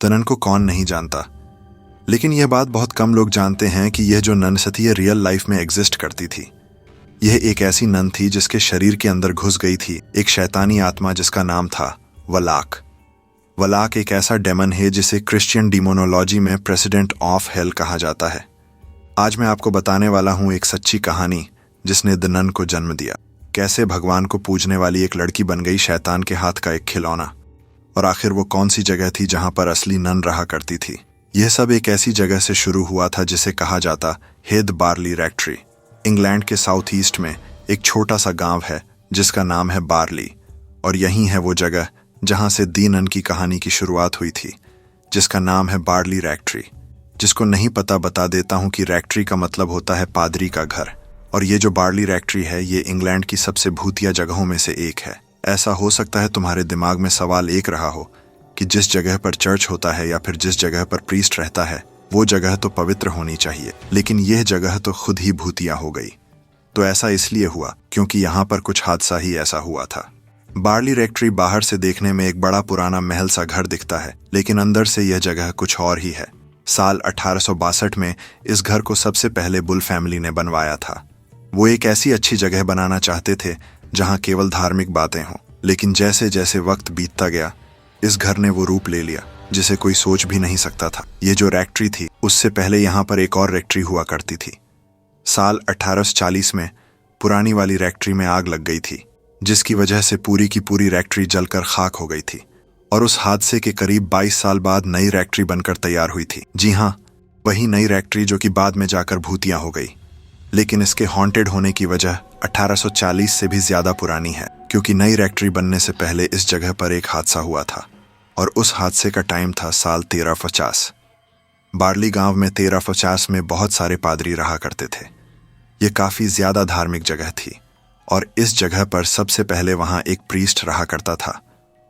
तनन को कौन नहीं जानता, लेकिन यह बात बहुत कम लोग जानते हैं कि यह जो नन थी यह रियल लाइफ में एग्जिस्ट करती थी। यह एक ऐसी नन थी जिसके शरीर के अंदर घुस गई थी एक शैतानी आत्मा जिसका नाम था वलाक। वलाक एक ऐसा डेमन है जिसे क्रिश्चियन डिमोनोलॉजी में प्रेसिडेंट ऑफ हेल कहा जाता है। आज मैं आपको बताने वाला हूं एक सच्ची कहानी जिसने द नन को जन्म दिया। कैसे भगवान को पूजने वाली एक लड़की बन गई शैतान के हाथ का एक खिलौना, और आखिर वो कौन सी जगह थी जहां पर असली नन रहा करती थी। यह सब एक ऐसी जगह से शुरू हुआ था जिसे कहा जाता है द बार्ली रेक्ट्री। इंग्लैंड के साउथ ईस्ट में एक छोटा सा गांव है जिसका नाम है बार्ली, और यही है वो जगह जहां से दी नन की कहानी की शुरुआत हुई थी, जिसका नाम है बार्ली रेक्ट्री। जिसको नहीं पता बता देता हूं कि रेक्ट्री का मतलब होता है पादरी का घर, और ये जो बार्ली रेक्ट्री है ये इंग्लैंड की सबसे भूतिया जगहों में से एक है। ऐसा हो सकता है तुम्हारे दिमाग में सवाल एक रहा हो कि जिस जगह पर चर्च होता है या फिर जिस जगह पर प्रीस्ट रहता है वो जगह तो पवित्र होनी चाहिए, लेकिन यह जगह तो खुद ही भूतिया हो गई। तो ऐसा इसलिए हुआ क्योंकि यहाँ पर कुछ हादसा ही ऐसा हुआ था। बार्ली रेक्ट्री बाहर से देखने में एक बड़ा पुराना महल सा घर दिखता है, लेकिन अंदर से यह जगह कुछ और ही है। साल 1862 में इस घर को सबसे पहले बुल फैमिली ने बनवाया था। वो एक ऐसी अच्छी जगह बनाना चाहते थे जहां केवल धार्मिक बातें हों, लेकिन जैसे जैसे वक्त बीतता गया इस घर ने वो रूप ले लिया जिसे कोई सोच भी नहीं सकता था। ये जो रेक्ट्री थी उससे पहले यहाँ पर एक और रेक्ट्री हुआ करती थी। साल 1840 में पुरानी वाली रेक्ट्री में आग लग गई थी, जिसकी वजह से पूरी की पूरी रेक्ट्री जलकर खाक हो गई थी, और उस हादसे के करीब 22 साल बाद नई रेक्ट्री बनकर तैयार हुई थी। जी हाँ, वही नई रेक्ट्री जो कि बाद में जाकर भूतिया हो गई, लेकिन इसके हॉन्टेड होने की वजह 1840 से भी ज्यादा पुरानी है, क्योंकि नई रेक्ट्री बनने से पहले इस जगह पर एक हादसा हुआ था, और उस हादसे का टाइम था साल 1350। बार्ली गांव में 1350 में बहुत सारे पादरी रहा करते थे। ये काफी ज्यादा धार्मिक जगह थी, और इस जगह पर सबसे पहले वहां एक प्रीस्ट रहा करता था,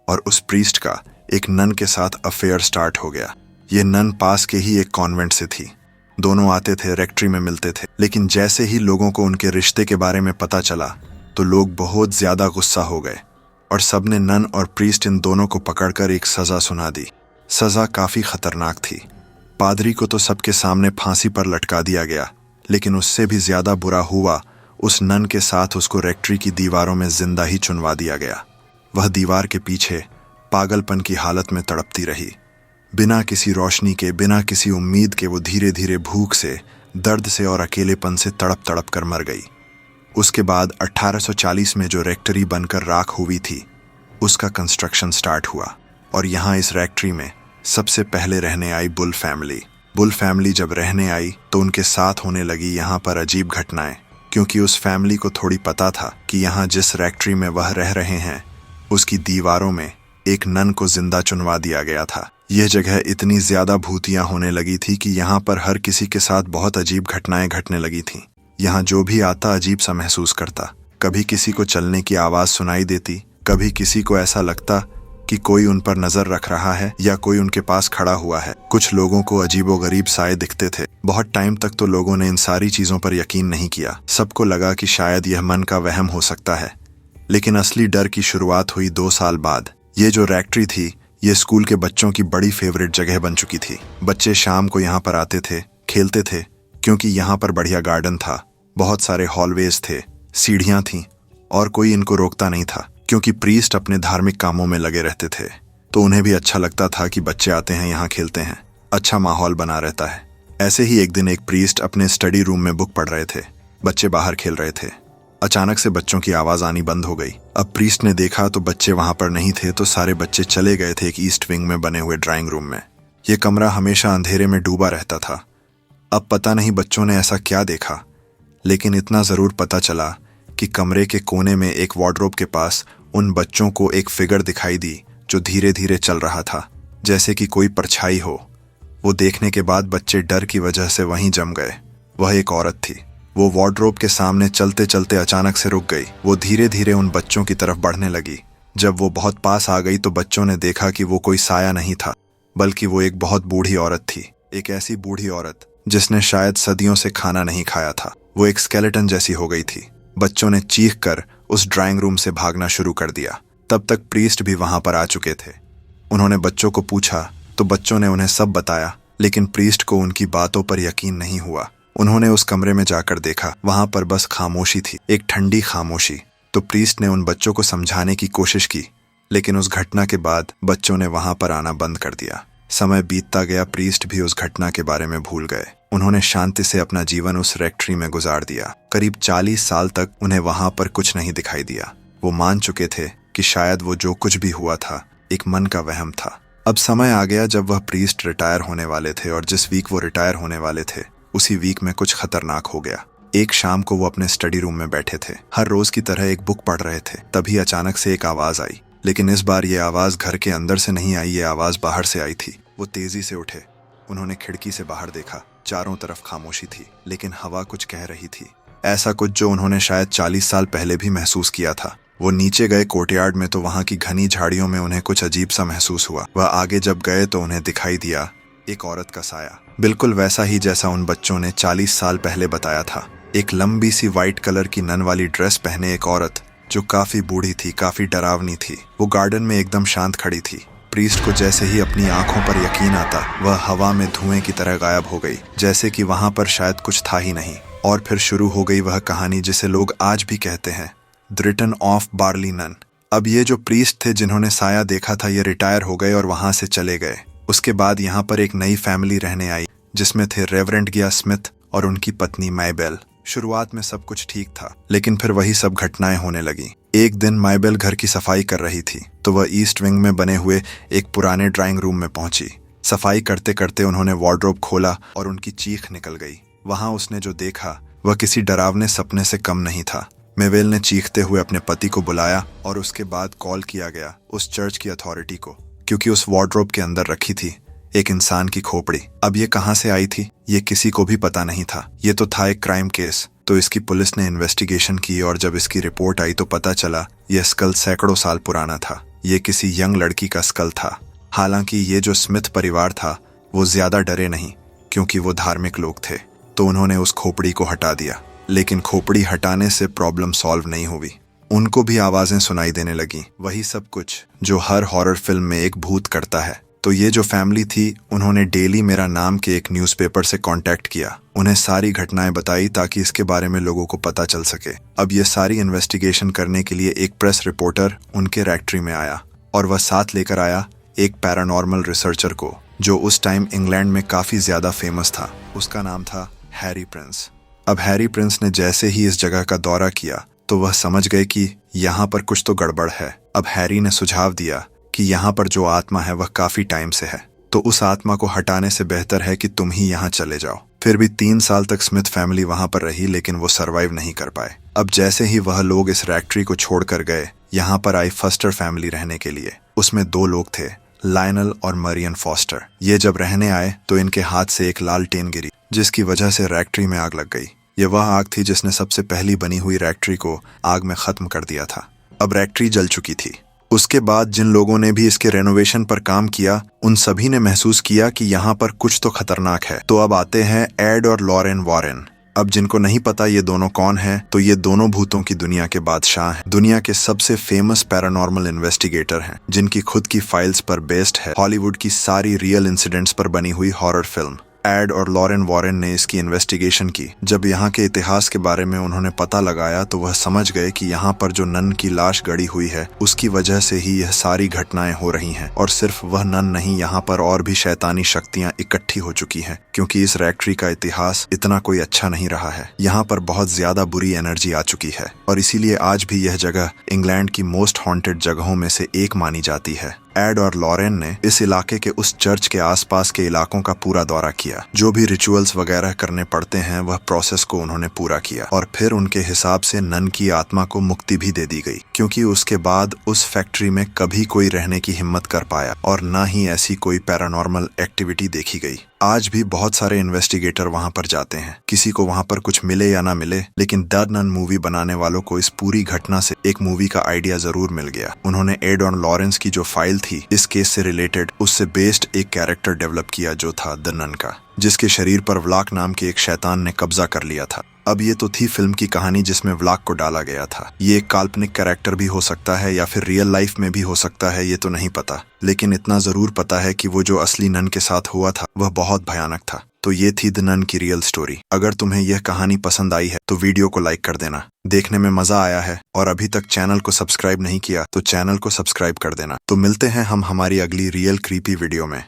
और उस प्रीस्ट का एक नन के साथ अफेयर स्टार्ट हो गया। ये नन पास के ही एक कॉन्वेंट से थी। दोनों आते थे, रेक्ट्री में मिलते थे, लेकिन जैसे ही लोगों को उनके रिश्ते के बारे में पता चला तो लोग बहुत ज्यादा गुस्सा हो गए, और सबने नन और प्रीस्ट इन दोनों को पकड़कर एक सजा सुना दी। सजा काफी खतरनाक थी। पादरी को तो सबके सामने फांसी पर लटका दिया गया, लेकिन उससे भी ज्यादा बुरा हुआ उस नन के साथ उसको रेक्ट्री की दीवारों में जिंदा ही चुनवा दिया गया। वह दीवार के पीछे पागलपन की हालत में तड़पती रही। बिना किसी रोशनी के, बिना किसी उम्मीद के वो धीरे धीरे भूख से, दर्द से और अकेलेपन से तड़प तड़प कर मर गई। उसके बाद 1840 में जो रेक्ट्री बनकर राख हुई थी उसका कंस्ट्रक्शन स्टार्ट हुआ, और यहाँ इस रेक्ट्री में सबसे पहले रहने आई बुल फैमिली। बुल फैमिली जब रहने आई तो उनके साथ होने लगी यहाँ पर अजीब घटनाएं, क्योंकि उस फैमिली को थोड़ी पता था कि यहाँ जिस रेक्ट्री में वह रह रहे हैं उसकी दीवारों में एक नन को जिंदा चुनवा दिया गया था। यह जगह इतनी ज्यादा भूतिया होने लगी थी कि यहाँ पर हर किसी के साथ बहुत अजीब घटनाएं घटने लगी थीं। यहाँ जो भी आता अजीब सा महसूस करता। कभी किसी को चलने की आवाज सुनाई देती, कभी किसी को ऐसा लगता कि कोई उन पर नजर रख रहा है या कोई उनके पास खड़ा हुआ है। कुछ लोगों को अजीबोगरीब साए दिखते थे। बहुत टाइम तक तो लोगों ने इन सारी चीजों पर यकीन नहीं किया। सबको लगा कि शायद यह मन का वहम हो सकता है, लेकिन असली डर की शुरुआत हुई 2 साल बाद। ये जो रेक्ट्री थी ये स्कूल के बच्चों की बड़ी फेवरेट जगह बन चुकी थी। बच्चे शाम को यहाँ पर आते थे, खेलते थे, क्योंकि यहाँ पर बढ़िया गार्डन था, बहुत सारे हॉलवेज थे, सीढ़ियाँ थीं, और कोई इनको रोकता नहीं था, क्योंकि प्रीस्ट अपने धार्मिक कामों में लगे रहते थे। तो उन्हें भी अच्छा लगता था कि बच्चे आते हैं, यहाँ खेलते हैं, अच्छा माहौल बना रहता है। ऐसे ही एक दिन एक प्रीस्ट अपने स्टडी रूम में बुक पढ़ रहे थे, बच्चे बाहर खेल रहे थे। अचानक से बच्चों की आवाज आनी बंद हो गई। अब प्रीस्ट ने देखा तो बच्चे वहां पर नहीं थे, तो सारे बच्चे चले गए थे एक ईस्ट विंग में बने हुए ड्राइंग रूम में। ये कमरा हमेशा अंधेरे में डूबा रहता था। अब पता नहीं बच्चों ने ऐसा क्या देखा, लेकिन इतना जरूर पता चला कि कमरे के कोने में एक वार्डरोब के पास उन बच्चों को एक फिगर दिखाई दी जो धीरे धीरे चल रहा था, जैसे कि कोई परछाई हो। वो देखने के बाद बच्चे डर की वजह से वहीं जम गए। वह एक औरत थी। वो वार्डरोब के सामने चलते चलते अचानक से रुक गई। वो धीरे धीरे उन बच्चों की तरफ बढ़ने लगी। जब वो बहुत पास आ गई तो बच्चों ने देखा कि वो कोई साया नहीं था, बल्कि वो एक बहुत बूढ़ी औरत थी। एक ऐसी बूढ़ी औरत जिसने शायद सदियों से खाना नहीं खाया था। वो एक स्केलेटन जैसी हो गई थी। बच्चों ने चीख कर उस ड्राइंग रूम से भागना शुरू कर दिया। तब तक प्रीस्ट भी वहां पर आ चुके थे। उन्होंने बच्चों को पूछा तो बच्चों ने उन्हें सब बताया, लेकिन प्रीस्ट को उनकी बातों पर यकीन नहीं हुआ। उन्होंने उस कमरे में जाकर देखा, वहां पर बस खामोशी थी, एक ठंडी खामोशी। तो प्रीस्ट ने उन बच्चों को समझाने की कोशिश की, लेकिन उस घटना के बाद बच्चों ने वहां पर आना बंद कर दिया। समय बीतता गया, प्रीस्ट भी उस घटना के बारे में भूल गए। उन्होंने शांति से अपना जीवन उस रेक्ट्री में गुजार दिया। करीब 40 साल तक उन्हें वहां पर कुछ नहीं दिखाई दिया। वो मान चुके थे कि शायद वो जो कुछ भी हुआ था एक मन का वहम था। अब समय आ गया जब वह प्रीस्ट रिटायर होने वाले थे, और जिस वीक वो रिटायर होने वाले थे उसी वीक में कुछ खतरनाक हो गया। एक शाम को वो अपने स्टडी रूम में बैठे थे, हर रोज की तरह एक बुक पढ़ रहे थे। तभी अचानक से एक आवाज आई, लेकिन इस बार ये आवाज घर के अंदर से नहीं आई, ये आवाज बाहर से आई थी। वो तेजी से उठे, उन्होंने खिड़की से बाहर देखा। चारों तरफ खामोशी थी, लेकिन हवा कुछ कह रही थी, ऐसा कुछ जो उन्होंने शायद 40 साल पहले भी महसूस किया था। वो नीचे गए कोर्टयार्ड में, तो वहां की घनी झाड़ियों में उन्हें कुछ अजीब सा महसूस हुआ। वह आगे जब गए तो उन्हें दिखाई दिया एक औरत का साया, बिल्कुल वैसा ही जैसा उन बच्चों ने 40 साल पहले बताया था। एक लंबी सी व्हाइट कलर की नन वाली ड्रेस पहने एक औरत जो काफी बूढ़ी थी, काफी डरावनी थी। वो गार्डन में एकदम शांत खड़ी थी। प्रीस्ट को जैसे ही अपनी आंखों पर यकीन आता, वह हवा में धुएं की तरह गायब हो गई, जैसे कि वहां पर शायद कुछ था ही नहीं। और फिर शुरू हो गई वह कहानी जिसे लोग आज भी कहते हैं, the return of barley nun. अब ये जो प्रीस्ट थे जिन्होंने साया देखा था, ये रिटायर हो गए और वहां से चले गए। उसके बाद यहाँ पर एक नई फैमिली रहने आई, जिसमें थे रेवरेंड गिया स्मिथ और उनकी पत्नी माइबेल। शुरुआत में सब कुछ ठीक था, लेकिन फिर वही सब घटनाएं होने लगी। एक दिन माइबेल घर की सफाई कर रही थी, तो वह ईस्ट विंग में बने हुए एक पुराने ड्राइंग रूम में पहुंची। सफाई करते करते उन्होंने वार्डरोब खोला और उनकी चीख निकल गई। वहां उसने जो देखा वह किसी डरावने सपने से कम नहीं था। माइबेल ने चीखते हुए अपने पति को बुलाया और उसके बाद कॉल किया गया उस चर्च की अथॉरिटी को, क्योंकि उस वार्डरोब के अंदर रखी थी एक इंसान की खोपड़ी। अब ये कहां से आई थी ये किसी को भी पता नहीं था। ये तो था एक क्राइम केस। तो इसकी पुलिस ने इन्वेस्टिगेशन की, और जब इसकी रिपोर्ट आई तो पता चला यह स्कल सैकड़ों साल पुराना था। ये किसी यंग लड़की का स्कल था। हालांकि ये जो स्मिथ परिवार था वो ज्यादा डरे नहीं, क्योंकि वो धार्मिक लोग थे, तो उन्होंने उस खोपड़ी को हटा दिया। लेकिन खोपड़ी हटाने से प्रॉब्लम सॉल्व नहीं हुई। उनको भी आवाजें सुनाई देने लगी, वही सब कुछ जो हर हॉरर फिल्म में एक भूत करता है। तो ये जो फैमिली थी, उन्होंने डेली मेरा नाम के एक न्यूज़पेपर से कांटेक्ट किया, उन्हें सारी घटनाएं बताई ताकि इसके बारे में लोगों को पता चल सके। अब ये सारी इन्वेस्टिगेशन करने के लिए एक प्रेस रिपोर्टर उनके रेक्ट्री में आया, और वह साथ लेकर आया एक पैरानॉर्मल रिसर्चर को, जो उस टाइम इंग्लैंड में काफी ज्यादा फेमस था। उसका नाम था हैरी प्रिंस। अब हैरी प्रिंस ने जैसे ही इस जगह का दौरा किया तो वह समझ गए कि यहाँ पर कुछ तो गड़बड़ है। अब हैरी ने सुझाव दिया कि यहाँ पर जो आत्मा है वह काफी टाइम से है, तो उस आत्मा को हटाने से बेहतर है कि तुम ही यहाँ चले जाओ। फिर भी 3 साल तक स्मिथ फैमिली वहां पर रही, लेकिन वो सरवाइव नहीं कर पाए। अब जैसे ही वह लोग इस रेक्ट्री को छोड़कर गए, यहाँ पर आई फॉस्टर फैमिली रहने के लिए। उसमें 2 लोग थे, लायनल और मरियन फॉस्टर। ये जब रहने आए तो इनके हाथ से एक लालटेन गिरी, जिसकी वजह से रेक्ट्री में आग लग गई। ये वह आग थी जिसने सबसे पहली बनी हुई रेक्ट्री को आग में खत्म कर दिया था। अब रेक्ट्री जल चुकी थी। उसके बाद जिन लोगों ने भी इसके रेनोवेशन पर काम किया, उन सभी ने महसूस किया कि यहाँ पर कुछ तो खतरनाक है। तो अब आते हैं एड और लॉरेन वॉरेन। अब जिनको नहीं पता ये दोनों कौन हैं, तो ये दोनों भूतों की दुनिया के बादशाह हैं। दुनिया के सबसे फेमस पैरानॉर्मल इन्वेस्टिगेटर हैं, जिनकी खुद की फाइल्स पर बेस्ड है हॉलीवुड की सारी रियल इंसिडेंट्स पर बनी हुई हॉरर फिल्म। एड और लॉरेन वॉरेन ने इसकी इन्वेस्टिगेशन की। जब यहाँ के इतिहास के बारे में उन्होंने पता लगाया तो वह समझ गए कि यहाँ पर जो नन की लाश गड़ी हुई है उसकी वजह से ही यह सारी घटनाएं हो रही हैं। और सिर्फ वह नन नहीं, यहाँ पर और भी शैतानी शक्तियां इकट्ठी हो चुकी हैं, क्योंकि इस रेक्ट्री का इतिहास इतना कोई अच्छा नहीं रहा है। यहाँ पर बहुत ज्यादा बुरी एनर्जी आ चुकी है, और इसीलिए आज भी यह जगह इंग्लैंड की मोस्ट हॉन्टेड जगहों में से एक मानी जाती है। एड और लॉरेन ने इस इलाके के उस चर्च के आसपास के इलाकों का पूरा दौरा किया। जो भी रिचुअल्स वगैरह करने पड़ते हैं वह प्रोसेस को उन्होंने पूरा किया, और फिर उनके हिसाब से नन की आत्मा को मुक्ति भी दे दी गई, क्योंकि उसके बाद उस फैक्ट्री में कभी कोई रहने की हिम्मत कर पाया, और न ही ऐसी कोई पैरानॉर्मल एक्टिविटी देखी गई। आज भी बहुत सारे इन्वेस्टिगेटर वहां पर जाते हैं, किसी को वहां पर कुछ मिले या ना मिले, लेकिन द नन मूवी बनाने वालों को इस पूरी घटना से एक मूवी का आइडिया जरूर मिल गया। उन्होंने एड और लॉरेंस की जो फाइल थी इस केस से रिलेटेड, उससे बेस्ड एक कैरेक्टर डेवलप किया जो था द नन का। जिसके शरीर पर व्लाक नाम के एक शैतान ने कब्जा कर लिया था। अब ये तो थी फिल्म की कहानी जिसमें व्लाक को डाला गया था। ये एक काल्पनिक कैरेक्टर भी हो सकता है या फिर रियल लाइफ में भी हो सकता है, ये तो नहीं पता, लेकिन इतना जरूर पता है कि वो जो असली नन के साथ हुआ था वह बहुत भयानक था। तो ये थी द नन की रियल स्टोरी। अगर तुम्हें यह कहानी पसंद आई है तो वीडियो को लाइक कर देना। देखने में मजा आया है और अभी तक चैनल को सब्सक्राइब नहीं किया तो चैनल को सब्सक्राइब कर देना। तो मिलते हैं हम हमारी अगली रियल क्रीपी वीडियो में।